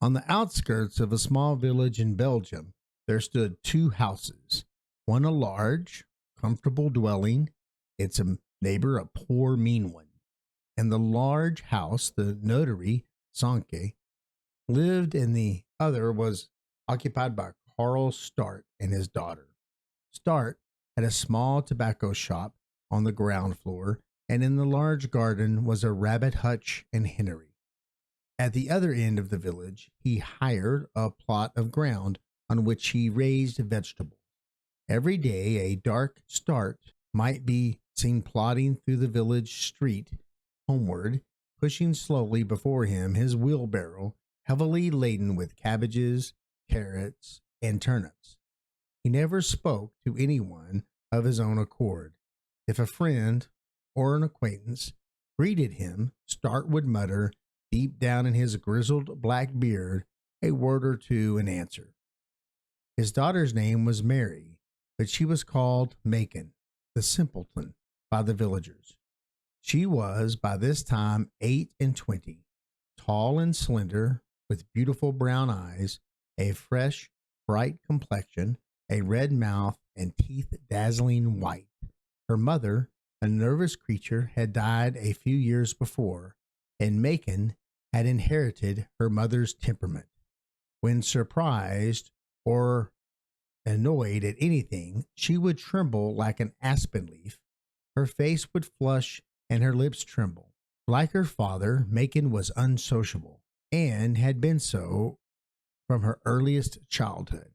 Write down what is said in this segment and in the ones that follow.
On the outskirts of a small village in Belgium, there stood two houses, one a large, comfortable dwelling, its neighbor a poor, mean one. In the large house, the notary, Sanke, lived, and the other was occupied by Karl Start and his daughter. Start had a small tobacco shop on the ground floor, and in the large garden was a rabbit hutch and hennery. At the other end of the village, he hired a plot of ground on which he raised vegetables. Every day, a dark Start might be seen plodding through the village street homeward, pushing slowly before him his wheelbarrow, heavily laden with cabbages, carrots, and turnips. He never spoke to anyone of his own accord. If a friend or an acquaintance greeted him, Start would mutter, deep down in his grizzled black beard, a word or two in answer. His daughter's name was Mary, but she was called Macon, the simpleton, by the villagers. She was by this time 28, tall and slender, with beautiful brown eyes, a fresh, bright complexion, a red mouth, and teeth dazzling white. Her mother, a nervous creature, had died a few years before, and Macon had inherited her mother's temperament. When surprised or annoyed at anything, she would tremble like an aspen leaf. Her face would flush and her lips tremble. Like her father, Macon was unsociable, and had been so from her earliest childhood.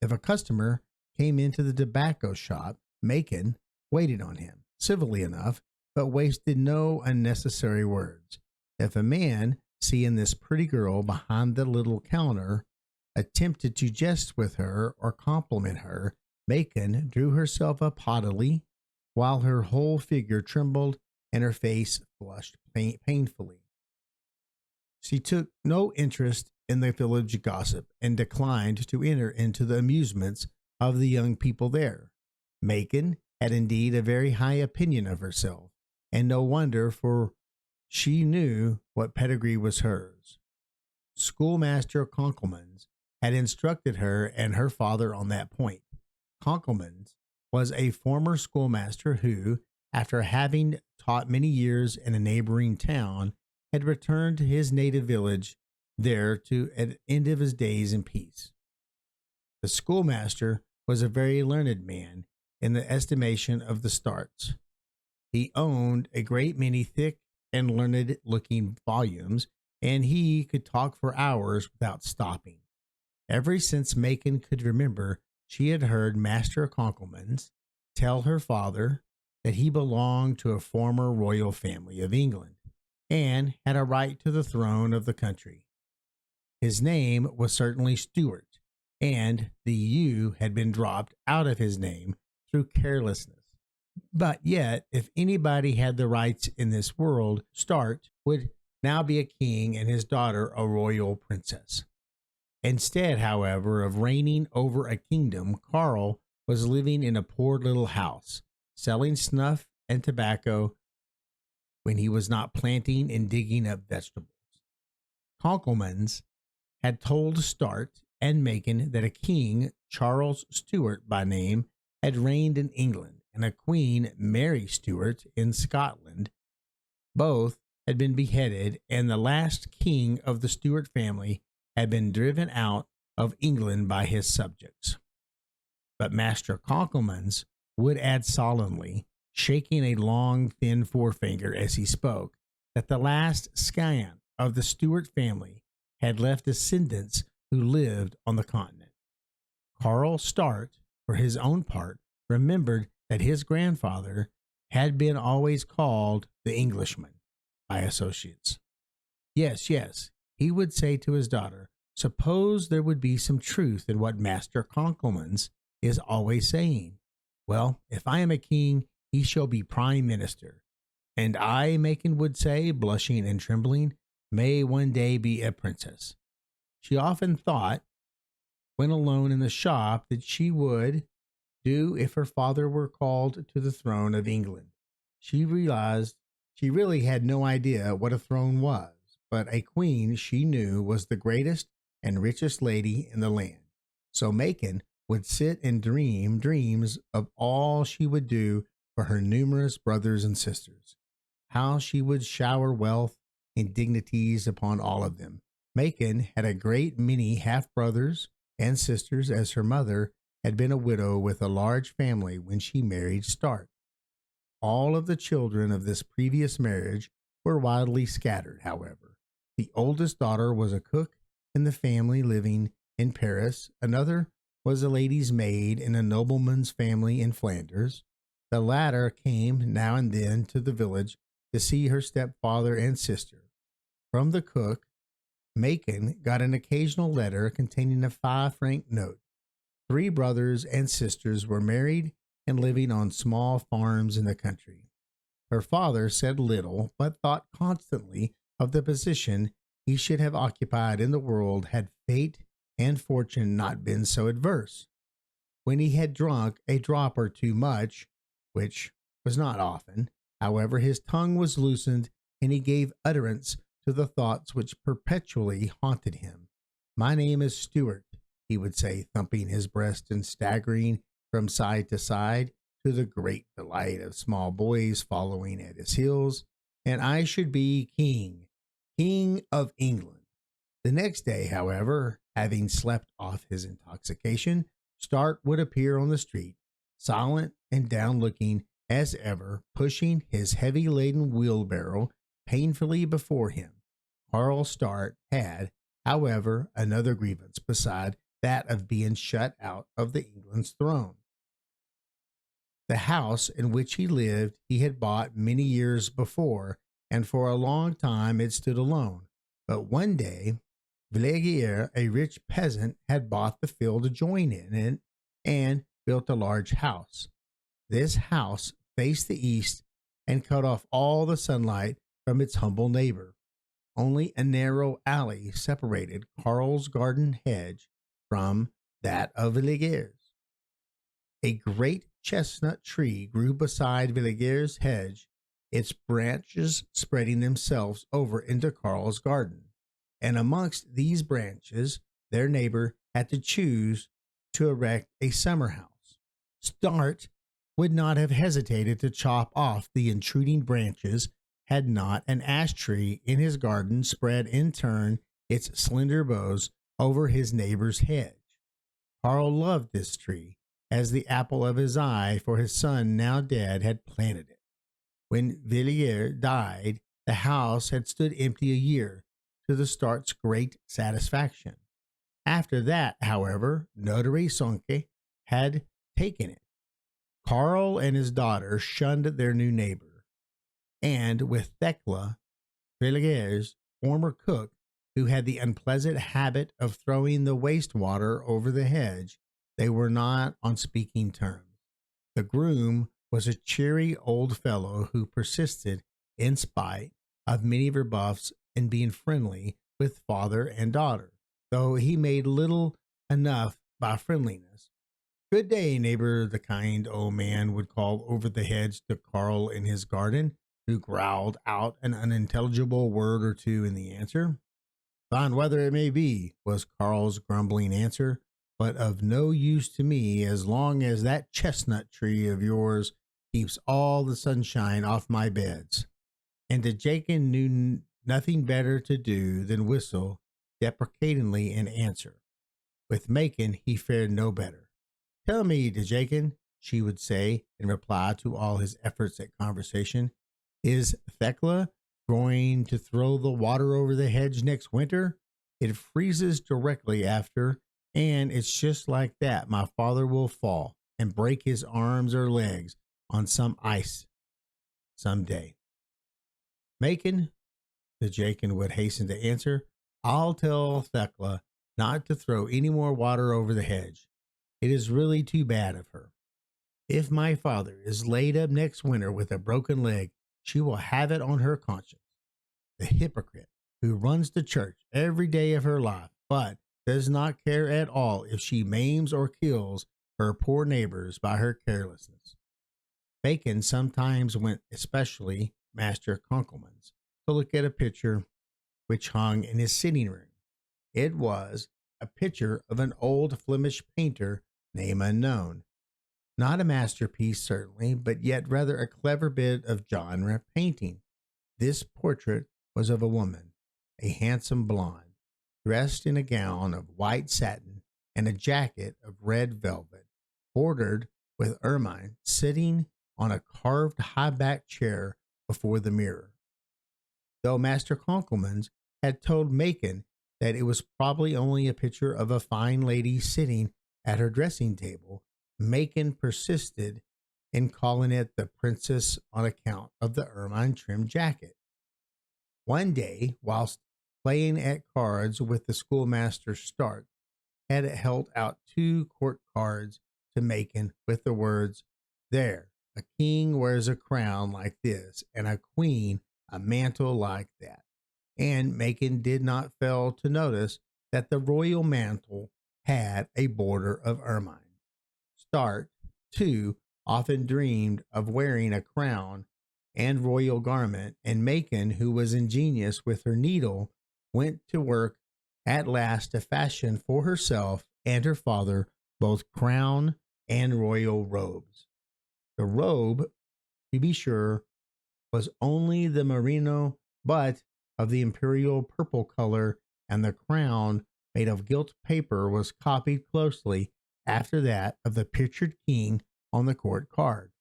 If a customer came into the tobacco shop, Macon waited on him, civilly enough, but wasted no unnecessary words. If a man, seeing this pretty girl behind the little counter, attempted to jest with her or compliment her, Macon drew herself up haughtily, while her whole figure trembled and her face flushed painfully. She took no interest in the village gossip and declined to enter into the amusements of the young people there. Macon had indeed a very high opinion of herself, and no wonder, for she knew what pedigree was hers. Schoolmaster Conkelmans had instructed her and her father on that point. Conkelmans was a former schoolmaster who, after having taught many years in a neighboring town, had returned to his native village there to an end of his days in peace. The schoolmaster was a very learned man in the estimation of the Starts. He owned a great many thick and learned-looking volumes, and he could talk for hours without stopping. Ever since Macon could remember, she had heard Master Conkelmans tell her father that he belonged to a former royal family of England, and had a right to the throne of the country. His name was certainly Stewart, and the U had been dropped out of his name through carelessness. But yet, if anybody had the rights in this world, Start would now be a king and his daughter a royal princess. Instead, however, of reigning over a kingdom, Karl was living in a poor little house, selling snuff and tobacco when he was not planting and digging up vegetables. Conkelmans had told Start and Macon that a king, Charles Stewart by name, had reigned in England, and a queen, Mary Stewart, in Scotland. Both had been beheaded, and the last king of the Stewart family had been driven out of England by his subjects. But Master Conkelmans would add solemnly, shaking a long, thin forefinger as he spoke, that the last scion of the Stewart family had left descendants who lived on the continent. Karl Start, for his own part, remembered that his grandfather had been always called the Englishman by associates. Yes, yes, he would say to his daughter, suppose there would be some truth in what Master Conkelmans is always saying. Well, if I am a king, he shall be prime minister. And I, Macon would say, blushing and trembling, may one day be a princess. She often thought, when alone in the shop, that she would do if her father were called to the throne of England. She realized she really had no idea what a throne was, but a queen she knew was the greatest and richest lady in the land. So Macon would sit and dream dreams of all she would do for her numerous brothers and sisters, how she would shower wealth and dignities upon all of them. Macon had a great many half brothers and sisters, as her mother had been a widow with a large family when she married Stark. All of the children of this previous marriage were widely scattered, however. The oldest daughter was a cook in the family living in Paris. Another was a lady's maid in a nobleman's family in Flanders. The latter came now and then to the village to see her stepfather and sister. From the cook, Macon got an occasional letter containing a 5-franc note. 3 brothers and sisters were married and living on small farms in the country. Her father said little, but thought constantly of the position he should have occupied in the world had fate and fortune not been so adverse. When he had drunk a drop or two much, which was not often, however, his tongue was loosened, and he gave utterance to the thoughts which perpetually haunted him. "My name is Stewart," he would say, thumping his breast and staggering from side to side, to the great delight of small boys following at his heels, "and I should be king of England." The next day, however, having slept off his intoxication, Stark would appear on the street, silent and down-looking as ever, pushing his heavy-laden wheelbarrow painfully before him. Carl Stark had, however, another grievance beside that of being shut out of the England's throne. The house in which he lived he had bought many years before, and for a long time it stood alone. But one day, Villiers, a rich peasant, had bought the field adjoining it and built a large house. This house faced the east and cut off all the sunlight from its humble neighbor. Only a narrow alley separated Carl's garden hedge from that of Villiers. A great chestnut tree grew beside Villiers' hedge, its branches spreading themselves over into Carl's garden. And amongst these branches, their neighbor had to choose to erect a summer house. Start would not have hesitated to chop off the intruding branches had not an ash tree in his garden spread in turn its slender boughs over his neighbor's hedge. Carl loved this tree as the apple of his eye, for his son, now dead, had planted it. When Villiers died, the house had stood empty a year, to the Stark's great satisfaction. After that, however, Notary Sonke had taken it. Carl and his daughter shunned their new neighbor, and with Thekla, Villiers' former cook, who had the unpleasant habit of throwing the waste water over the hedge, they were not on speaking terms. The groom was a cheery old fellow who persisted, in spite of many rebuffs, in being friendly with father and daughter, though he made little enough by friendliness. "Good day, neighbor," the kind old man would call over the hedge to Carl in his garden, who growled out an unintelligible word or two in the answer. "Fine weather it may be," was Carl's grumbling answer, "but of no use to me as long as that chestnut tree of yours keeps all the sunshine off my beds." And the Jacob knew nothing better to do than whistle deprecatingly in answer. With Macon he fared no better. "Tell me, Jacob," she would say in reply to all his efforts at conversation, "is Thekla going to throw the water over the hedge next winter? It freezes directly after, and it's just like that my father will fall and break his arms or legs on some ice some day." "Macon," the Jacob would hasten to answer, "I'll tell Thekla not to throw any more water over the hedge. It is really too bad of her. If my father is laid up next winter with a broken leg, she will have it on her conscience. The hypocrite who runs to church every day of her life, but does not care at all if she maims or kills her poor neighbors by her carelessness." Bacon sometimes went, especially Master Conkelman's, to look at a picture which hung in his sitting room. It was a picture of an old Flemish painter, name unknown. Not a masterpiece, certainly, but yet rather a clever bit of genre painting. This portrait was of a woman, a handsome blonde, dressed in a gown of white satin and a jacket of red velvet, bordered with ermine, sitting on a carved high-backed chair before the mirror. Though Master Conkelmans had told Macon that it was probably only a picture of a fine lady sitting at her dressing table, Macon persisted in calling it the princess on account of the ermine-trimmed jacket. One day, whilst playing at cards with the schoolmaster Start, had held out 2 court cards to Macon with the words, "There, a king wears a crown like this, and a queen a mantle like that." And Macon did not fail to notice that the royal mantle had a border of ermine. Start, too, often dreamed of wearing a crown and royal garment, and Macon, who was ingenious with her needle, went to work at last to fashion for herself and her father both crown and royal robes. The robe, to be sure, was only the merino, but of the imperial purple color, and the crown, made of gilt paper, was copied closely after that of the pictured king on the court card.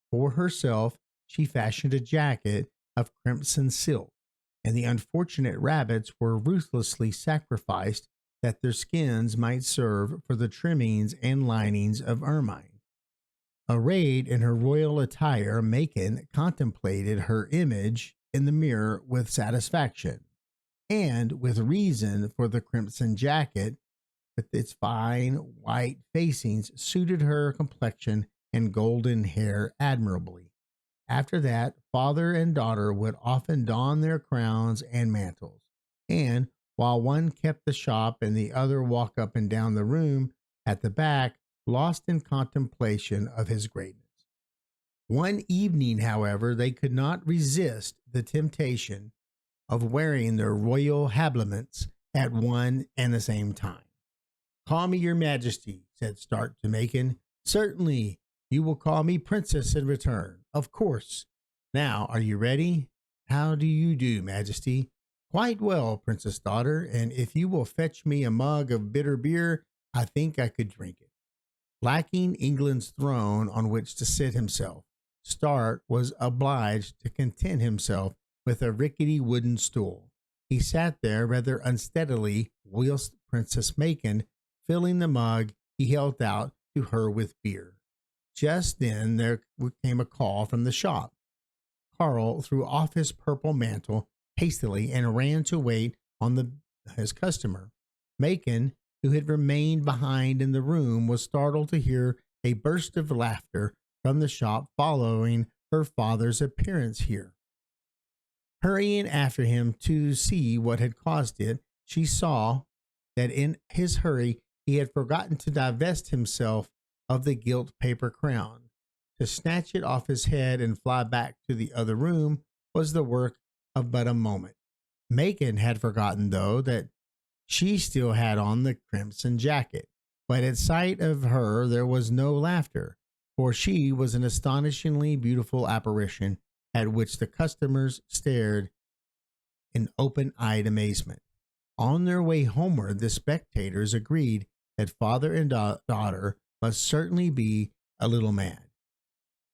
For herself, she fashioned a jacket of crimson silk, and the unfortunate rabbits were ruthlessly sacrificed that their skins might serve for the trimmings and linings of ermine. Arrayed in her royal attire, Macon contemplated her image in the mirror with satisfaction, and with reason, for the crimson jacket, with its fine white facings, suited her complexion and golden hair admirably. After that, father and daughter would often don their crowns and mantles, and while one kept the shop and the other walked up and down the room at the back, lost in contemplation of his greatness. One evening, however, they could not resist the temptation of wearing their royal habiliments at one and the same time. "Call me your majesty," said Start to Macon. "Certainly, you will call me princess in return. Of course. Now, are you ready?" "How do you do, majesty?" "Quite well, princess daughter, and if you will fetch me a mug of bitter beer, I think I could drink it." Lacking England's throne on which to sit himself, Start was obliged to content himself with a rickety wooden stool. He sat there rather unsteadily whilst Princess Macon, filling the mug he held out to her with beer. Just then there came a call from the shop. Carl threw off his purple mantle hastily and ran to wait on his customer. Macon, who had remained behind in the room, was startled to hear a burst of laughter from the shop following her father's appearance here. Hurrying after him to see what had caused it, she saw that in his hurry he had forgotten to divest himself of the gilt paper crown. To snatch it off his head and fly back to the other room was the work of but a moment. Macon had forgotten, though, that she still had on the crimson jacket, but at sight of her there was no laughter, for she was an astonishingly beautiful apparition at which the customers stared in open-eyed amazement. On their way homeward, the spectators agreed that father and daughter must certainly be a little mad.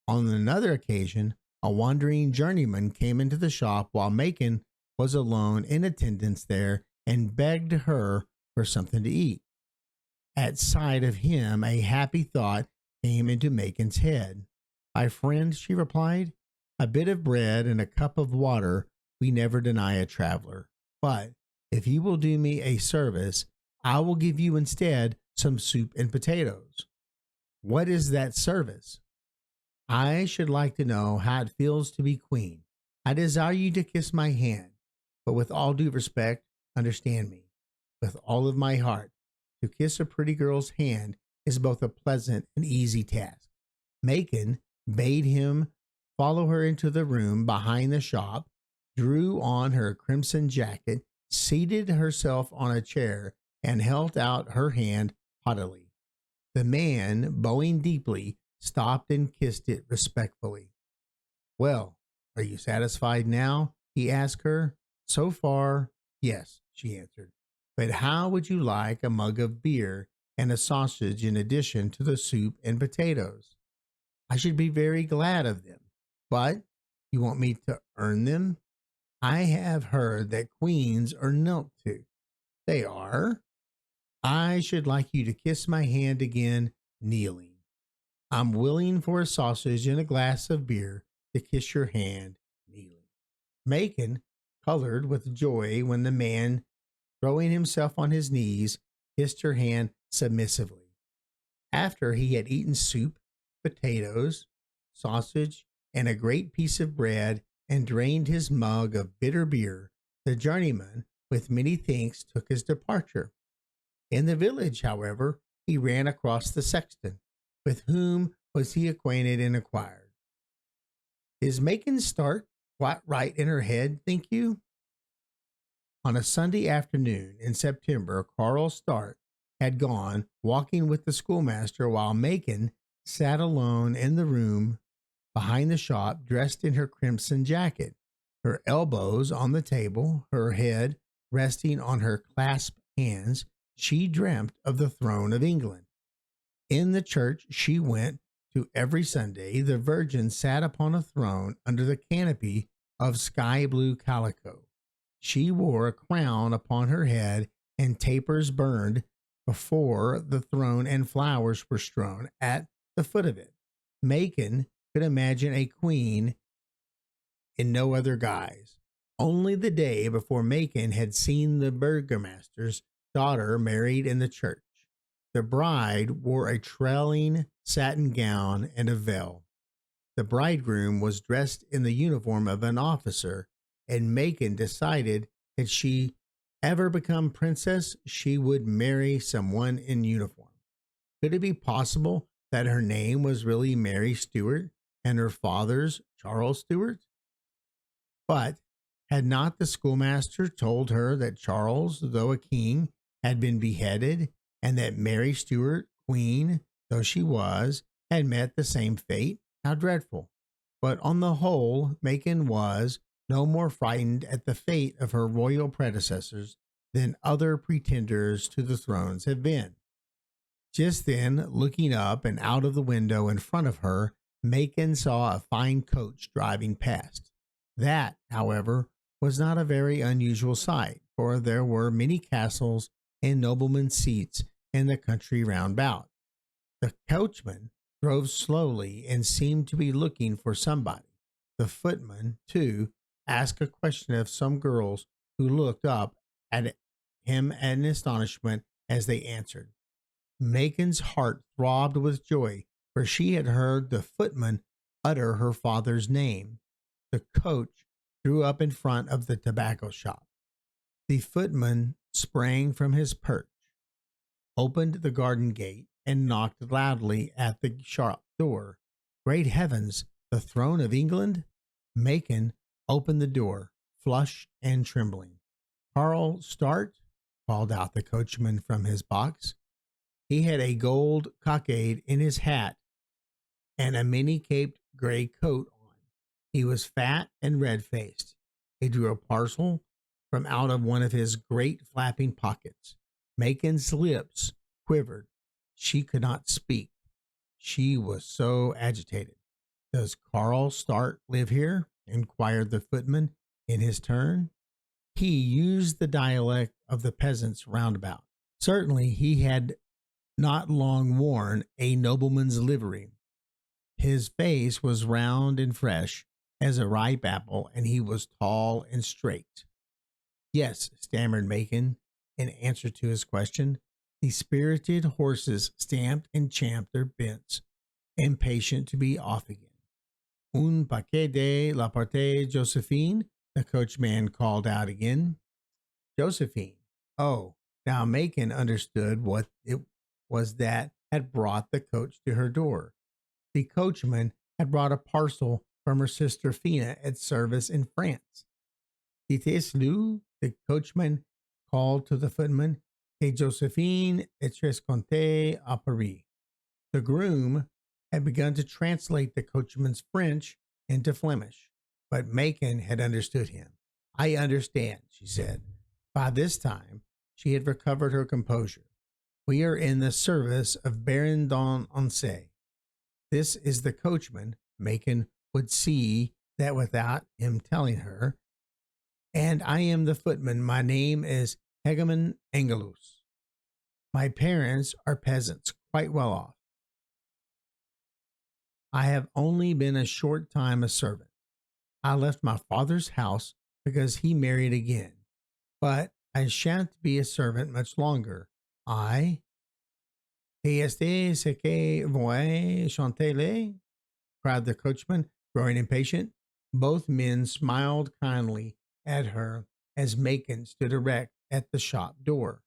On another occasion, a wandering journeyman came into the shop while Macon was alone in attendance there and begged her for something to eat. At sight of him, a happy thought came into Macon's head. "My friend," she replied, "a bit of bread and a cup of water we never deny a traveler. But if you will do me a service, I will give you instead some soup and potatoes." "What is that service?" "I should like to know how it feels to be queen. I desire you to kiss my hand, but with all due respect, understand me. With all of my heart, to kiss a pretty girl's hand is both a pleasant and easy task." Macon bade him follow her into the room behind the shop, drew on her crimson jacket, seated herself on a chair, and held out her hand haughtily. The man, bowing deeply, stopped and kissed it respectfully. Well, are you satisfied now? He asked her. So far, yes, she answered. But how would you like a mug of beer and a sausage in addition to the soup and potatoes? I should be very glad of them. But you want me to earn them? I have heard that queens are knelt to. They are. I should like you to kiss my hand again, kneeling. I'm willing for a sausage and a glass of beer to kiss your hand, kneeling. Macon colored with joy when the man, throwing himself on his knees, kissed her hand submissively. After he had eaten soup, potatoes, sausage, and a great piece of bread, and drained his mug of bitter beer, the journeyman, with many thanks, took his departure. In the village, however, he ran across the sexton, with whom was he acquainted, and inquired, Is Macon's start quite right in her head, think you? On a Sunday afternoon in September, Carl Start had gone walking with the schoolmaster while Macon sat alone in the room behind the shop, dressed in her crimson jacket, her elbows on the table, her head resting on her clasped hands. She dreamt of the throne of England. In the church she went to every Sunday, the Virgin sat upon a throne under the canopy of sky blue calico. She wore a crown upon her head, and tapers burned before the throne, and flowers were strewn at the foot of it. Macon could imagine a queen in no other guise. Only the day before Macon had seen the burgomaster's daughter married in the church. The bride wore a trailing satin gown and a veil. The bridegroom was dressed in the uniform of an officer, and Macon decided that she ever become princess, she would marry someone in uniform. Could it be possible that her name was really Mary Stewart and her father's Charles Stewart? But had not the schoolmaster told her that Charles, though a king, had been beheaded, and that Mary Stuart, queen though she was, had met the same fate? How dreadful! But on the whole, Macon was no more frightened at the fate of her royal predecessors than other pretenders to the thrones have been. Just then, looking up and out of the window in front of her, Macon saw a fine coach driving past. That, however, was not a very unusual sight, for there were many castles and noblemen's seats in the country round about. The coachman drove slowly and seemed to be looking for somebody. The footman, too, asked a question of some girls, who looked up at him in astonishment as they answered. Macon's heart throbbed with joy, for she had heard the footman utter her father's name. The coach drew up in front of the tobacco shop. The footman sprang from his perch, opened the garden gate, and knocked loudly at the shop door. Great heavens, the throne of England? Macon opened the door, flushed and trembling. Carl Start, called out the coachman from his box. He had a gold cockade in his hat and a many-caped gray coat on. He was fat and red-faced. He drew a parcel from out of one of his great flapping pockets. Macon's lips quivered. She could not speak. She was so agitated. Does Carl Start live here? Inquired the footman in his turn. He used the dialect of the peasants roundabout. Certainly he had not long worn a nobleman's livery. His face was round and fresh as a ripe apple, and he was tall and straight. Yes, stammered Macon in answer to his question. The spirited horses stamped and champed their bits, impatient to be off again. Un paquet de la parte Josephine, the coachman called out again. Josephine. Oh, now Macon understood what it was that had brought the coach to her door. The coachman had brought a parcel from her sister Fina at service in France. Dites-le, The coachman called to the footman, que Josephine etres compte à Paris. The groom had begun to translate the coachman's French into Flemish, but Macon had understood him. I understand, she said. By this time, she had recovered her composure. We are in the service of Baron d'Oncey. This is the coachman. Macon would see that without him telling her. And I am the footman. My name is Hegemon Angelus. My parents are peasants, quite well off. I have only been a short time a servant. I left my father's house because he married again, but I shan't be a servant much longer. I. Est ce que vous chantez? Cried the coachman, growing impatient. Both men smiled kindly at her as Macon stood erect at the shop door.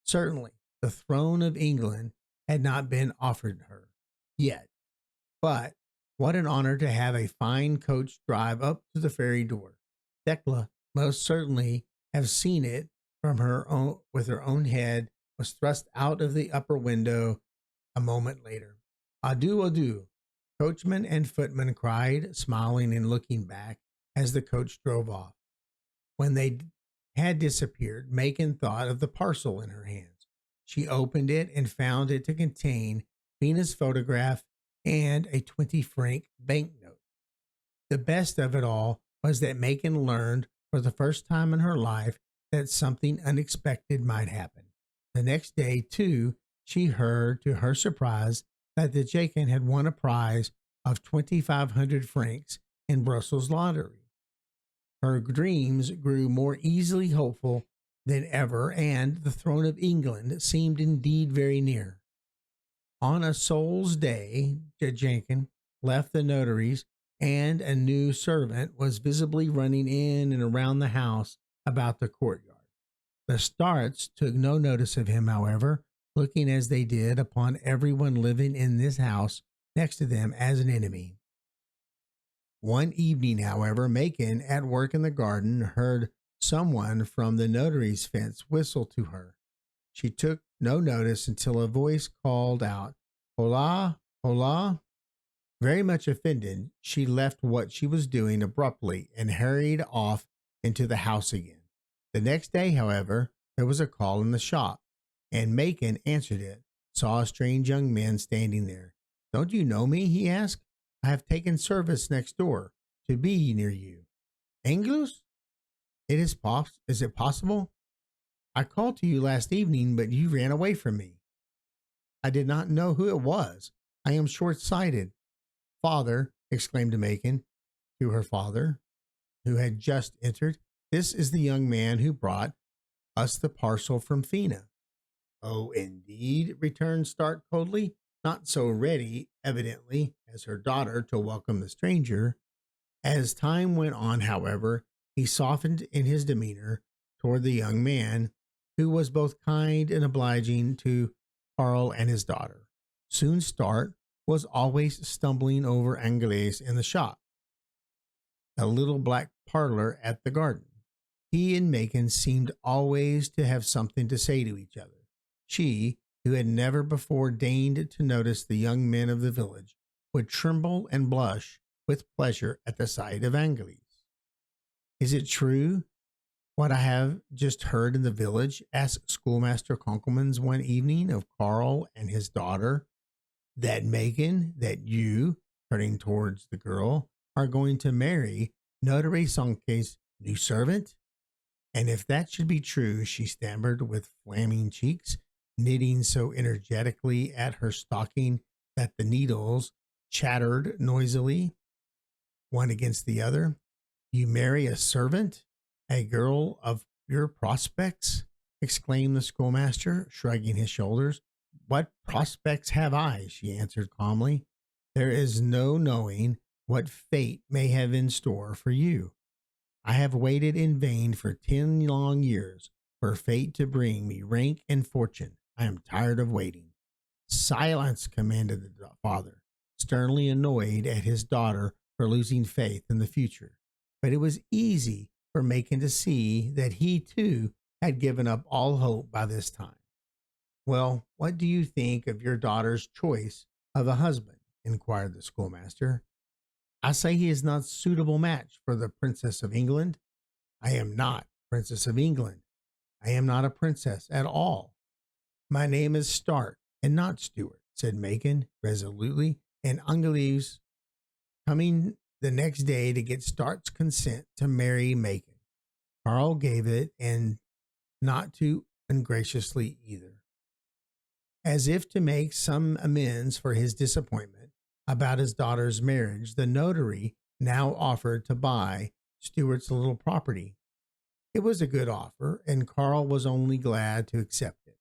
Certainly, the throne of England had not been offered her yet, but what an honor to have a fine coach drive up to the ferry door. Thecla most certainly have seen it from her own, with her own head was thrust out of the upper window a moment later. Adieu, adieu, coachman and footman cried, smiling and looking back as the coach drove off. When they had disappeared, Macon thought of the parcel in her hands. She opened it and found it to contain Fina's photograph and a 20-franc banknote. The best of it all was that Macon learned for the first time in her life that something unexpected might happen. The next day, too, she heard, to her surprise, that the Jacob had won a prize of 2,500 francs in Brussels lottery. Her dreams grew more easily hopeful than ever, and the throne of England seemed indeed very near. On a Souls' Day, Jacob left the notary's, and a new servant was visibly running in and around the house about the courtyard. The Starts took no notice of him, however, looking as they did upon everyone living in this house next to them as an enemy. One evening, however, Macon, at work in the garden, heard someone from the notary's fence whistle to her. She took no notice until a voice called out, "Hola, hola." Very much offended, she left what she was doing abruptly and hurried off into the house again. The next day, however, there was a call in the shop, and Macon answered it, saw a strange young man standing there. "Don't you know me?" he asked. "I have taken service next door to be near you." "Angelus? Is it possible? I called to you last evening, but you ran away from me." "I did not know who it was. I am short-sighted." "Father," exclaimed Macon to her father, who had just entered, "this is the young man who brought us the parcel from Fina." "Oh, indeed," returned Stark coldly, not so ready, evidently, as her daughter to welcome the stranger. As time went on, however, he softened in his demeanor toward the young man, who was both kind and obliging to Karl and his daughter. Soon Stark was always stumbling over Anglaise in the shop, a little black parlor at the garden. He and Macon seemed always to have something to say to each other. She, who had never before deigned to notice the young men of the village, would tremble and blush with pleasure at the sight of Anglaise. "Is it true what I have just heard in the village?" asked Schoolmaster Konkelmans one evening of Karl and his daughter. "That Macon, that you," turning towards the girl, "are going to marry Notary Sonke's new servant?" "And if that should be true," she stammered with flaming cheeks, knitting so energetically at her stocking that the needles chattered noisily, one against the other. "You marry a servant? A girl of your prospects?" exclaimed the schoolmaster, shrugging his shoulders. "What prospects have I?" she answered calmly. "There is no knowing what fate may have in store for you. I have waited in vain for 10 long years for fate to bring me rank and fortune. I am tired of waiting." "Silence!" commanded the father, sternly annoyed at his daughter for losing faith in the future. But it was easy for Macon to see that he too had given up all hope by this time. "Well, what do you think of your daughter's choice of a husband?" inquired the schoolmaster. "I say he is not a suitable match for the Princess of England." "I am not Princess of England. I am not a princess at all. My name is Start and not Stewart," said Macon resolutely, and Ungalives coming the next day to get Start's consent to marry Macon. Carl gave it, and not too ungraciously either. As if to make some amends for his disappointment about his daughter's marriage, the notary now offered to buy Stewart's little property. It was a good offer, and Carl was only glad to accept it.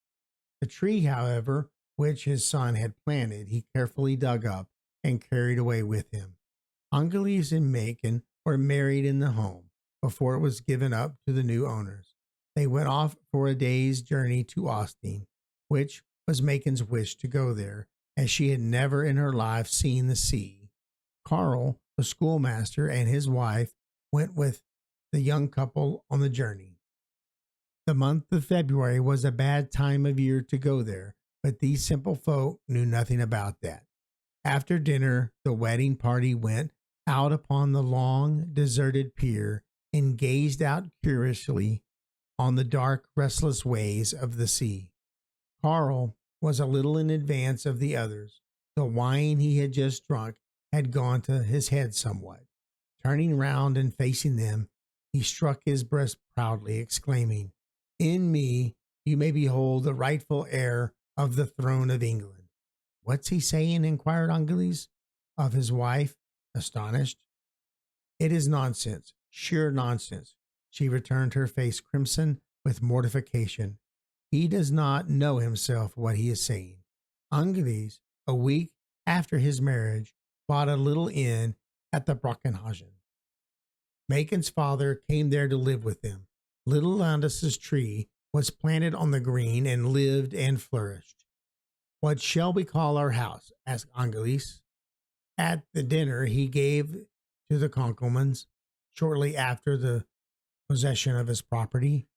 The tree, however, which his son had planted, he carefully dug up and carried away with him. Ungalies and Macon were married in the home before it was given up to the new owners. They went off for a day's journey to Austin, which was Macon's wish to go there, as she had never in her life seen the sea. Carl, the schoolmaster, and his wife went with the young couple on the journey. The month of February was a bad time of year to go there, but these simple folk knew nothing about that. After dinner, the wedding party went out upon the long, deserted pier and gazed out curiously on the dark, restless waves of the sea. Carl was a little in advance of the others. The wine he had just drunk had gone to his head somewhat. Turning round and facing them, he struck his breast proudly, exclaiming, "In me you may behold the rightful heir of the throne of England." "What's he saying?" inquired Ungalies of his wife, astonished. "It is nonsense, sheer nonsense," she returned, her face crimson with mortification. "He does not know himself what he is saying." Ungalies, a week after his marriage, bought a little inn at the Brockenhagen. Macon's father came there to live with them. Little Landis's tree was planted on the green and lived and flourished. "What shall we call our house?" asked Ungalies. At the dinner he gave to the Conkelmans shortly after the possession of his property.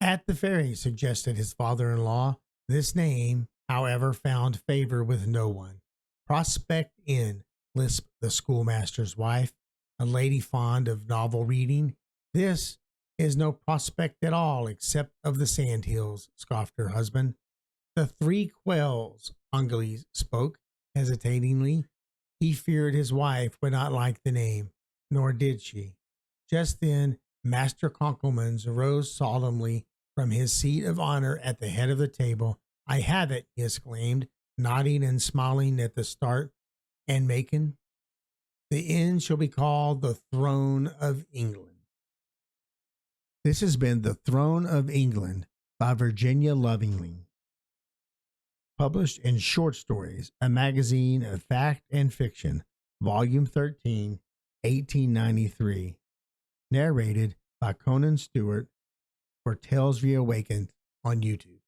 "At the Ferry," suggested his father-in-law. This name, however, found favor with no one. "Prospect Inn," lisped the schoolmaster's wife, a lady fond of novel reading. "This is no prospect at all, except of the sand hills," scoffed her husband. "The Three Quells," Ungalies spoke hesitatingly. He feared his wife would not like the name, nor did she. Just then, Master Conkelmans rose solemnly from his seat of honor at the head of the table. "I have it," he exclaimed, nodding and smiling at the Start and Macon. "The inn shall be called the Throne of England." This has been The Throne of England by Virginia Loveling, published in Short Stories, a magazine of fact and fiction, Volume 13, 1893. Narrated by Conan Stewart for Tales Reawakened on YouTube.